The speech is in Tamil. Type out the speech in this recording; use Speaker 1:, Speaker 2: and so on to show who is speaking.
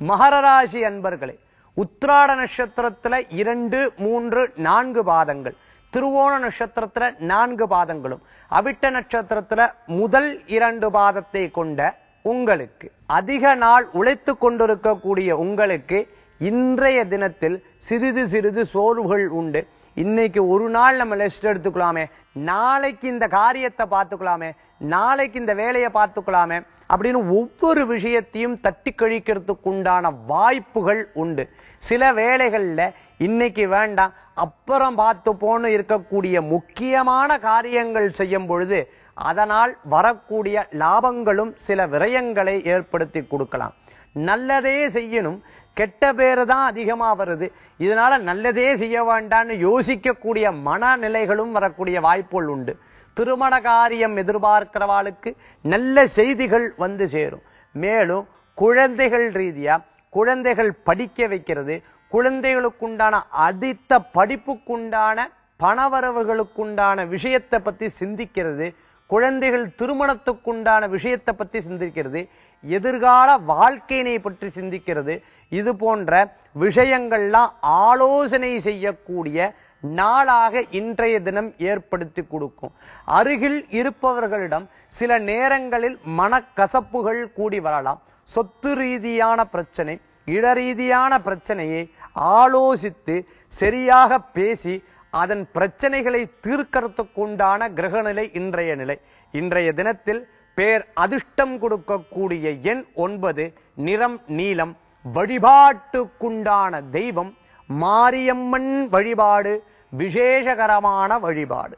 Speaker 1: மகர ராசி அன்பர்களே, உத்திராட நட்சத்திரத்துல 2, 3, 4 பாதங்கள், திருவோண நட்சத்திரத்துல 4 பாதங்களும், அவிட்ட நட்சத்திரத்துல முதல் 2 பாதத்தை கொண்ட உங்களுக்கு, அதிக நாள் உழைத்து கொண்டிருக்கக்கூடிய உங்களுக்கு இன்றைய தினத்தில் சிறிது சிறிது சோர்வுகள் உண்டு. இன்னைக்கு ஒரு நாள் நம்ம ரெஸ்ட் எடுத்துக்கலாமே, நாளைக்கு இந்த காரியத்தை பார்த்துக்கலாமே, நாளைக்கு இந்த வேலையை பார்த்துக்கலாமே அப்படின்னு ஒவ்வொரு விஷயத்தையும் தட்டி கழிக்கிறதுக்கு உண்டான வாய்ப்புகள் உண்டு. சில வேளைகள்ல இன்னைக்கு வேண்டாம் அப்புறம் பார்த்து போன்னு இருக்கக்கூடிய முக்கியமான காரியங்கள் செய்யும் பொழுது அதனால் வரக்கூடிய லாபங்களும் சில விரயங்களை ஏற்படுத்தி கொடுக்கலாம். நல்லதே செய்யணும், கெட்ட பேரு தான் அதிகமா வருது, இதனால நல்லதே செய்ய வேண்டாம்னு யோசிக்கக்கூடிய மனநிலைகளும் வரக்கூடிய வாய்ப்புகள் உண்டு. திருமண காரியம் எதிர்பார்க்கிறவாளுக்கு நல்ல செய்திகள் வந்து சேரும். மேலும் குழந்தைகள் ரீதியா குழந்தைகள் படிக்க வைக்கிறது, குழந்தைகளுக்குண்டான அதித்த படிப்புக்குண்டான பணவரவுகளுக்குண்டான விஷயத்தை பத்தி சிந்திக்கிறது, குழந்தைகள் திருமணத்துக்குண்டான விஷயத்தை பத்தி சிந்திக்கிறது, எதிர்கால வாழ்க்கையினை பற்றி சிந்திக்கிறது, இது போன்ற விஷயங்கள்லாம் ஆலோசனை செய்யக்கூடிய நாளாக இன்றைய தினம் ஏற்படுத்தி கொடுக்கும். அருகில் இருப்பவர்களிடம் சில நேரங்களில் மனக்கசப்புகள் கூடி வரலாம். சொத்து ரீதியான பிரச்சனை, இடரீதியான பிரச்சனையை ஆலோசித்து சரியாக பேசி அதன் பிரச்சனைகளை தீர்க்கறதுக்குண்டான கிரகநிலை இன்றைய நிலை. இன்றைய தினத்தில் பேர் அதிர்ஷ்டம் கொடுக்கக்கூடிய எண் 9, நிறம் நீலம், வழிபாட்டுக்குண்டான தெய்வம் மாரியம்மன் வழிபாடு விசேஷகரமான வழிபாடு.